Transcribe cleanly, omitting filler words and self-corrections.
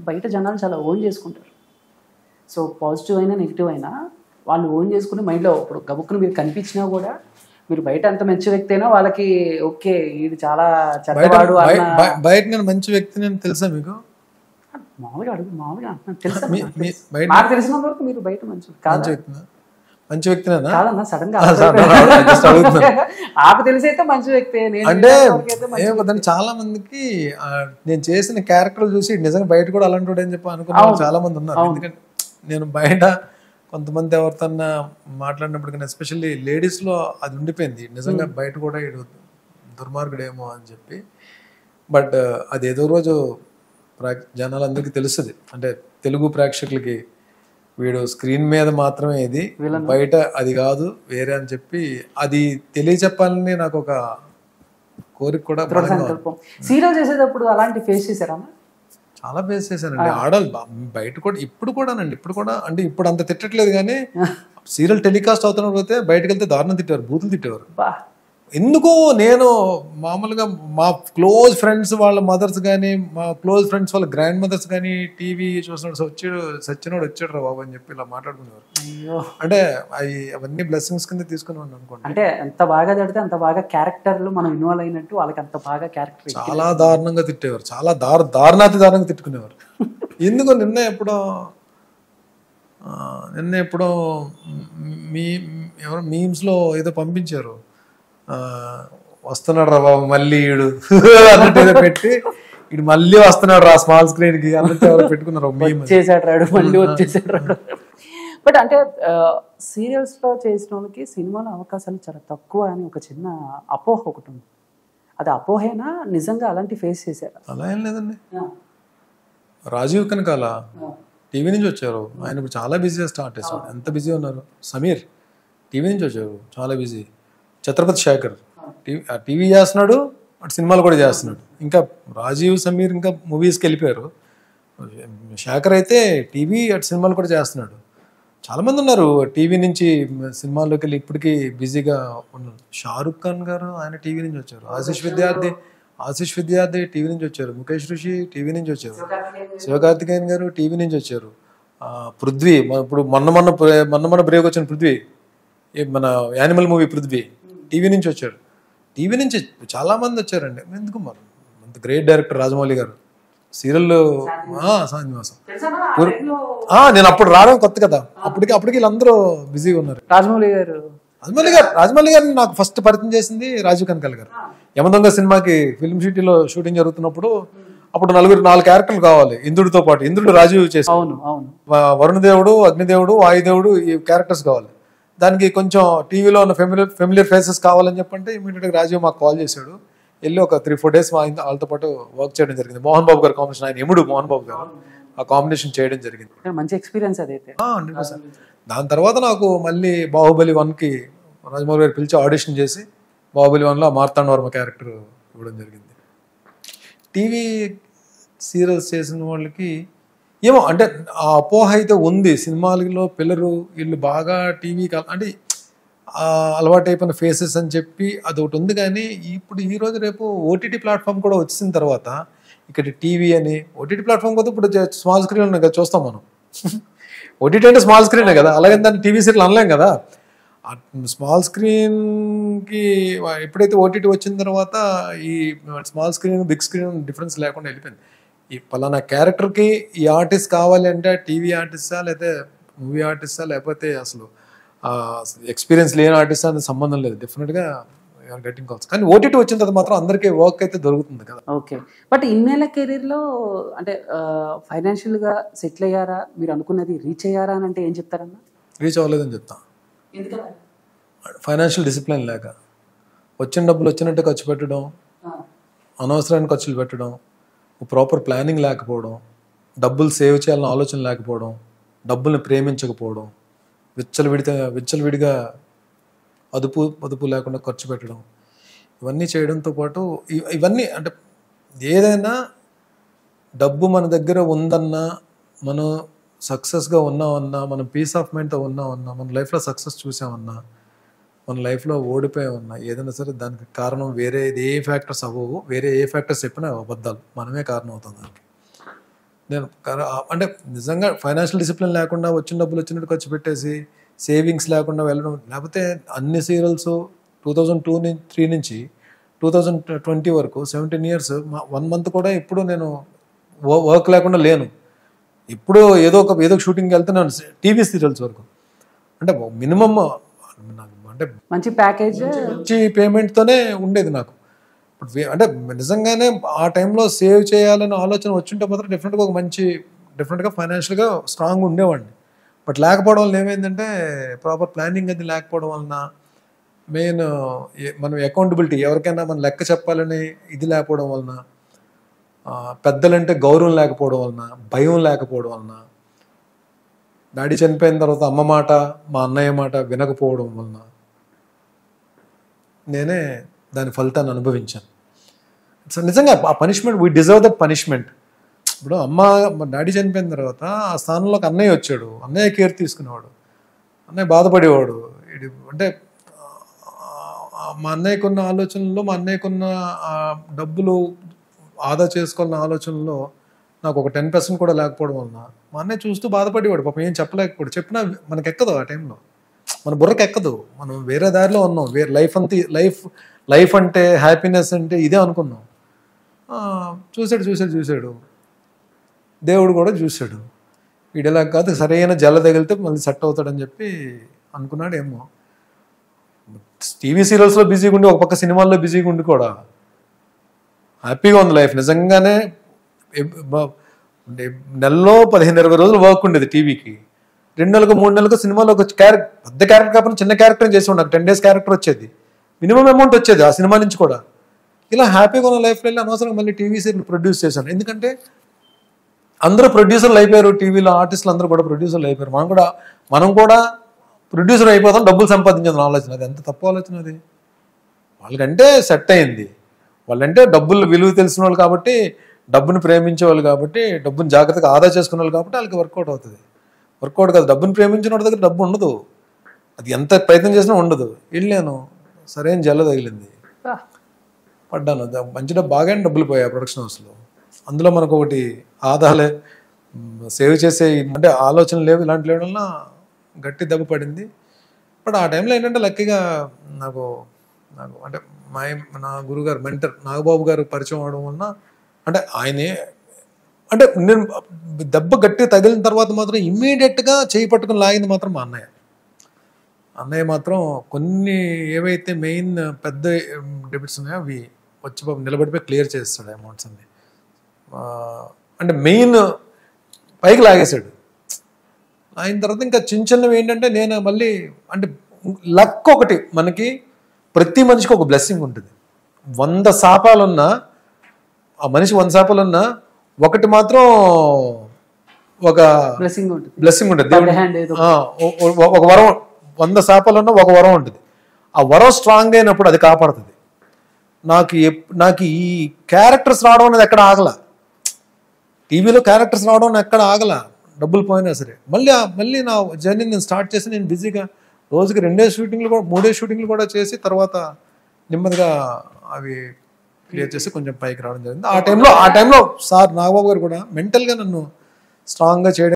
బయట జనాలు చాలా ఓన్ చేసుకుంటారు. సో పాజిటివ్ అయినా నెగిటివ్ అయినా వాళ్ళు ఓన్ చేసుకుని మైండ్లో ఇప్పుడు గబుక్కుని మీరు కనిపించినా కూడా మీరు బయట అంత మంచి వ్యక్తి అయినా వాళ్ళకి ఓకే వీడు చాలా చెడ్డవాడు బయట నేను మంచి వ్యక్తిని తెలుసా మీకు? మామూలుగా తెలుసా? నాకు తెలిసినంత వరకు మీరు బయట మంచి కాదు. మంచి వ్యక్తినా? కాదన్నా సడన్ గా నాకు తెలిసి అయితే మంచి వ్యక్తి. అంటే చాలా మందికి నేను చేసిన క్యారెక్టర్ చూసి నిజంగా బయట కూడా అలాంటి అని చెప్పి అనుకున్న చాలా మంది ఉన్నారు. ఎందుకంటే నేను బయట కొంతమంది ఎవరితో మాట్లాడినప్పుడు కానీ ఎస్పెషల్లీ లేడీస్లో అది ఉండిపోయింది నిజంగా బయట కూడా ఇడు దుర్మార్గుడేమో అని చెప్పి. బట్ అది ఏదో రోజు జనాలందరికీ తెలుస్తుంది, అంటే తెలుగు ప్రేక్షకులకి వీడు స్క్రీన్ మీద మాత్రమే ఇది, బయట అది కాదు వేరే అని చెప్పి అది తెలియచెప్పాలని నాకు ఒక కోరిక కూడా. సీరియల్ చేసేటప్పుడు అలాంటి ఫేస్ చేశారా? చాలా ఫేస్ చేశానండి. ఆడాలి బయట కూడా ఇప్పుడు కూడానండి. ఇప్పుడు కూడా అంటే ఇప్పుడు అంత తిట్టట్లేదు కానీ సీరియల్ టెలికాస్ట్ అవుతున్నప్పుడు అయితే బయటకు వెళ్తే దారుణం తిట్టేవారు, బూతులు తిట్టేవారు. ఎందుకు నేను మామూలుగా మా క్లోజ్ ఫ్రెండ్స్ వాళ్ళ మదర్స్ కానీ మా క్లోజ్ ఫ్రెండ్స్ వాళ్ళ గ్రాండ్ మదర్స్ కానీ టీవీ చూసినప్పుడు సచ్చినోడు వచ్చాడు రా బాబు అని చెప్పి ఇలా మాట్లాడుకునేవారు. అంటే అవన్నీ బ్లెస్సింగ్స్ కింద తీసుకునేవాడు అనుకోండి. అంటే ఎంత బాగా తిడితే అంత బాగా క్యారెక్టర్లు మనం ఇన్వాల్వ్ అయినట్టు వాళ్ళకి అంత బాగా క్యారెక్టర్ చాలా దారుణంగా తిట్టేవారు, చాలా దారుణాతి దారుణంగా తిట్టుకునేవారు. ఎందుకో నిన్న ఎప్పుడో ఎవరో మీమ్స్లో ఏదో పంపించారు, వస్తున్నాడు రా బాబు మళ్ళీ ఈడు అన్నట్టు ఏదో పెట్టి ఇడు మళ్ళీ వస్తున్నాడు రా స్మాల్ స్క్రీన్ కి అన్నట్టు ఎవరో పెట్టుకున్నారు. వచ్చేసాడు రాడు, మళ్ళీ వచ్చేసాడు రాడు. బట్ అంటే సీరియల్స్ లో చేసిన వాళ్ళకి సినిమాలో అవకాశాలు చాలా తక్కువ అని ఒక చిన్న అపోహ ఒకటి ఉంది. అది అపోహేనా నిజంగా అలాంటి ఫేస్ చేశారు? అలా ఏం లేదండి. రాజీవ్ కనకాల టీవీ నుంచి వచ్చారు, ఆయన ఇప్పుడు చాలా బిజీ స్టార్ట్ చేశారు. ఎంత బిజీ ఉన్నారు. సమీర్ టీవీ నుంచి వచ్చారు, చాలా బిజీ. ఛత్రపతి శేఖర్ టీవీ చేస్తున్నాడు, అటు సినిమాలు కూడా చేస్తున్నాడు. ఇంకా రాజీవ్ సమీర్ ఇంకా మూవీస్కి వెళ్ళిపోయారు. శేఖర్ అయితే టీవీ అటు సినిమాలు కూడా చేస్తున్నాడు. చాలామంది ఉన్నారు టీవీ నుంచి సినిమాల్లోకి వెళ్ళి ఇప్పటికీ బిజీగా ఉన్నారు. షారుఖ్ ఖాన్ గారు ఆయన టీవీ నుంచి వచ్చారు. ఆశిష్ విద్యార్థి టీవీ నుంచి వచ్చారు. ముఖేష్ ఋషి టీవీ నుంచి వచ్చారు. శివకార్తికేయన్ గారు టీవీ నుంచి వచ్చారు. పృథ్వీ ఇప్పుడు మొన్న బ్రేక్ వచ్చిన పృథ్వీ, మన యానిమల్ మూవీ పృథ్వీ టీవీ నుంచి వచ్చారు. టీవీ నుంచి చాలా మంది వచ్చారండి. ఎందుకు మన గ్రేట్ డైరెక్టర్ రాజమౌళి గారు సీరియల్ శ్రీనివాసం. నేను అప్పుడు రావడం కొత్త కదా, అప్పటికి వీళ్ళందరూ బిజీగా ఉన్నారు. రాజమౌళి గారిని నాకు ఫస్ట్ పరిచయం చేసింది రాజీవ్ కనకాల గారు. యమదొంగ సినిమాకి ఫిల్మ్ సిటీలో షూటింగ్ జరుగుతున్నప్పుడు అప్పుడు 4 క్యారెక్టర్లు కావాలి ఇంద్రుడితో పాటు. ఇంద్రుడు రాజీవ్ చేశారు, వరుణదేవుడు, అగ్నిదేవుడు, వాయుదేవుడు ఈ క్యారెక్టర్స్ కావాలి. దానికి కొంచెం టీవీలో ఉన్న ఫెమిలియర్ ఫేసెస్ కావాలని చెప్పంటే ఇమీడియట్గా రాజీవ్ మాకు కాల్ చేశాడు. వెళ్ళి ఒక 3-4 days వాళ్ళతో పాటు వర్క్ చేయడం జరిగింది. మోహన్ బాబు గారు కాంబినేషన్, ఆయన ఎముడు మోహన్ బాబు గారు ఆ కాంబినేషన్ చేయడం జరిగింది. మంచి ఎక్స్పీరియన్స్ అదైతే. 100%. దాని తర్వాత నాకు మళ్ళీ బాహుబలి 1కి రాజమౌళి గారు పిలిచి ఆడిషన్ చేసి బాహుబలి 1లో మార్తాండ వర్మ క్యారెక్టర్ ఇవ్వడం జరిగింది. టీవీ సీరియల్స్ చేసిన వాళ్ళకి ఏమో అంటే ఆ అపోహ అయితే ఉంది. సినిమాలలో పిల్లలు వీళ్ళు బాగా టీవీ అంటే అలవాటు అయిపోయిన ఫేసెస్ అని చెప్పి అది ఒకటి ఉంది. కానీ ఇప్పుడు ఈ రోజు రేపు ఓటీటీ ప్లాట్ఫామ్ కూడా వచ్చిన తర్వాత ఇక్కడ టీవీ అని ఓటీటీ ప్లాట్ఫామ్ కదా ఇప్పుడు స్మాల్ స్క్రీన్ ఉన్నాయి కదా చూస్తాం మనం. ఓటీటీ అంటే స్మాల్ స్క్రీనే కదా, అలాగే దాన్ని టీవీ సీరియల్ అనలేం కదా. స్మాల్ స్క్రీన్కి ఎప్పుడైతే ఓటీటీ వచ్చిన తర్వాత ఈ small screen big screen difference లేకుండా వెళ్ళిపోయింది. ఈ పలానా క్యారెక్టర్కి ఈ ఆర్టిస్ట్ కావాలి అంటే టీవీ ఆర్టిస్టా లేకపోతే మూవీ ఆర్టిస్టా లేకపోతే అసలు ఎక్స్పీరియన్స్ లేని ఆర్టిస్ట్ అనేది సంబంధం లేదు. డెఫినెట్గా గెటింగ్ కాల్స్. కానీ ఓటీటీ వచ్చిన తర్వాత మాత్రం అందరికీ వర్క్ అయితే దొరుకుతుంది కదా. ఓకే, బట్ ఇన్నేళ్ళ కెరీర్లో అంటే ఫైనాన్షియల్గా సెటిల్ అయ్యారా, మీరు అనుకున్నది రీచ్ అయ్యారా అని అంటే ఏం చెప్తారన్నా? రీచ్ అవ్వలేదని చెప్తా. ఫైనాన్షియల్ డిసిప్లిన్ లేక, వచ్చిన డబ్బులు వచ్చినట్టు ఖర్చు పెట్టడం, అనవసరమైన ఖర్చులు పెట్టడం, ప్రాపర్ ప్లానింగ్ లేకపోవడం, డబ్బులు సేవ్ చేయాలని ఆలోచన లేకపోవడం, డబ్బుల్ని ప్రేమించకపోవడం, విచ్చలవిడిగా అదుపు లేకుండా ఖర్చు పెట్టడం, ఇవన్నీ చేయడంతో పాటు ఇవన్నీ అంటే ఏదైనా డబ్బు మన దగ్గర ఉందన్నా, మనం సక్సెస్గా ఉన్నామన్నా, మనం పీస్ ఆఫ్ మైండ్తో ఉన్నామన్నా, మన లైఫ్లో సక్సెస్ చూసామన్నా, మన లైఫ్లో ఓడిపోయామన్నా, ఏదైనా సరే దానికి కారణం వేరే ఏ ఫ్యాక్టర్స్ అవ్వవు. వేరే ఏ ఫ్యాక్టర్స్ చెప్పినా అబద్ధాలు, మనమే కారణం అవుతాం దానికి. నేను అంటే నిజంగా ఫైనాన్షియల్ డిసిప్లిన్ లేకుండా వచ్చిన డబ్బులు వచ్చినట్టు ఖర్చు పెట్టేసి సేవింగ్స్ లేకుండా వెళ్ళడం, లేకపోతే అన్ని సీరియల్స్ 2003 నుంచి 2020 వరకు 17 years 1 month కూడా ఎప్పుడు నేను వర్క్ లేకుండా లేను. ఇప్పుడు ఏదో ఒక షూటింగ్కి వెళ్తున్నాను, టీవీ సీరియల్స్ వరకు. అంటే మినిమమ్ అంటే మంచి ప్యాకేజ్, మంచి పేమెంట్తోనే ఉండేది నాకు. అంటే నిజంగానే ఆ టైంలో సేవ్ చేయాలనే ఆలోచన వచ్చింటే మాత్రం డెఫినెట్గా ఒక మంచి డెఫినెట్గా ఫైనాన్షియల్గా స్ట్రాంగ్ ఉండేవాడిని. బట్ లేకపోవడం వల్ల ఏమైందంటే ప్రాపర్ ప్లానింగ్ అది లేకపోవడం వలన, మెయిన్ మనం అకౌంటబిలిటీ ఎవరికైనా మనం లెక్క చెప్పాలని ఇది లేకపోవడం వలన, పెద్దలంటే గౌరవం లేకపోవడం వలన, భయం లేకపోవడం వలన, డాడీ చనిపోయిన తర్వాత అమ్మ మాట మా అన్నయ్య మాట వినకపోవడం వలన నేనే దాని ఫలితాన్ని అనుభవించాను. సో నిజంగా ఆ punishment, we deserve that punishment. ఇప్పుడు మా డాడీ చనిపోయిన తర్వాత ఆ స్థానంలోకి అన్నయ్య వచ్చాడు, అన్నయ్య కేర్ తీసుకునేవాడు, అన్నయ్య బాధపడేవాడు. ఇది అంటే మా అన్నయ్యకున్న ఆలోచనల్లో, మా అన్నయ్యకున్న డబ్బులు ఆదా చేసుకున్న ఆలోచనలో నాకు ఒక 10% కూడా లేకపోవడం వలన మా అన్నయ్య చూస్తూ బాధపడేవాడు. పాపం ఏం చెప్పలేకపోయాడు. చెప్పినా మనకు ఎక్కదు, ఆ టైంలో మన బుర్రకు ఎక్కదు. మనం వేరే దారిలో ఉన్నాం, వేరే లైఫ్ అంటే హ్యాపీనెస్ అంటే ఇదే అనుకున్నాం. చూశాడు దేవుడు కూడా చూశాడు, వీడిలా కాదు, సరైన జల తగిలితే మళ్ళీ సెట్ అవుతాడని చెప్పి అనుకున్నాడు ఏమో. టీవీ సీరియల్స్లో బిజీగా ఉండి ఒక పక్క సినిమాల్లో బిజీగా ఉండి కూడా హ్యాపీగా ఉంది లైఫ్. నిజంగానే నెలలో 15-20 రోజులు వర్క్ ఉండేది టీవీకి. 2 నెలలకు 3 నెలలకు సినిమాలో ఒక పెద్ద క్యారెక్టర్ కాకుండా చిన్న క్యారెక్టర్ చేసి నాకు 10 days క్యారెక్టర్ వచ్చేది, మినిమం అమౌంట్ వచ్చేది ఆ సినిమా నుంచి కూడా. ఇలా హ్యాపీగా ఉన్న లైఫ్లో వెళ్ళి అనవసరంగా మళ్ళీ టీవీ సీరియల్ ప్రొడ్యూస్ చేశాను. ఎందుకంటే అందరూ ప్రొడ్యూసర్లు అయిపోయారు, టీవీలో ఆర్టిస్టులు అందరూ కూడా ప్రొడ్యూసర్లు అయిపోయారు. మనం కూడా ప్రొడ్యూసర్ అయిపోతాం, డబ్బులు సంపాదించాం ఆలోచన. అది ఎంత తప్పు ఆలోచన అది. వాళ్ళకంటే సెట్ అయింది, వాళ్ళంటే డబ్బులు విలువ తెలిసిన వాళ్ళు కాబట్టి, డబ్బుని ప్రేమించే వాళ్ళు కాబట్టి, డబ్బుని జాగ్రత్తగా ఆదా చేసుకునే వాళ్ళు కాబట్టి వాళ్ళకి వర్కౌట్ అవుతుంది. వర్కౌట్ కాదు, డబ్బుని ప్రేమించిన వాళ్ళ దగ్గర డబ్బు ఉండదు, అది ఎంత ప్రయత్నం చేసినా ఉండదు. వెళ్ళాను, సరైన జల్ల తగిలింది, పడ్డాను. మంచి బాగానే డబ్బులు పోయాయి ప్రొడక్షన్ హౌస్లో. అందులో మనకు ఒకటి ఆదాలే సేవ్ చేసే అంటే ఆలోచన లేవు, ఇలాంటి లేవడం వల్ల గట్టి దెబ్బ పడింది. బట్ ఆ టైంలో ఏంటంటే లక్కీగా నాకు అంటే నా గురుగారు మెంటర్ నాగబాబు గారు పరిచయం అవడం వలన, అంటే ఆయనే అంటే నేను దెబ్బ గట్టి తగిలిన తర్వాత మాత్రం ఇమ్మీడియట్గా చేయి పట్టుకుని లాగింది మాత్రం మా అన్నయ్య మాత్రం కొన్ని ఏవైతే మెయిన్ పెద్ద డెబిట్స్ ఉన్నాయో అవి వచ్చి నిలబడిపోయి క్లియర్ చేస్తాడు అమౌంట్స్ అన్ని. అంటే మెయిన్ పైకి లాగేశాడు. అయిన తర్వాత ఇంకా చిన్నవి ఏంటంటే నేను మళ్ళీ అంటే లక్ ఒకటి, మనకి ప్రతి మనిషికి ఒక బ్లెస్సింగ్ ఉంటుంది. 100 శాపాలున్నా ఆ మనిషి 100 శాపాలున్నా ఒకటి మాత్రం ఒక బ్లెస్సింగ్ ఉంటుంది. ఒక వరం, 100 శాపాలున్నా ఒక వరం ఉంటుంది. ఆ వరం స్ట్రాంగ్ అయినప్పుడు అది కాపాడుతుంది. నాకు ఈ క్యారెక్టర్స్ రావడం అనేది ఎక్కడ ఆగల, టీవీలో క్యారెక్టర్స్ రావడం ఎక్కడ ఆగల, డబ్బులు పోయినా సరే. మళ్ళీ నా జర్నీ నేను స్టార్ట్ చేసి నేను బిజీగా రోజుకి 2 షూటింగ్లు కూడా 3 షూటింగ్లు కూడా చేసి తర్వాత నెమ్మదిగా అవి క్లియర్ చేసి కొంచెం పైకి రావడం జరిగింది. ఆ టైంలో సార్ నాగబాబు గారు కూడా మెంటల్గా నన్ను స్ట్రాంగ్గా చేయడం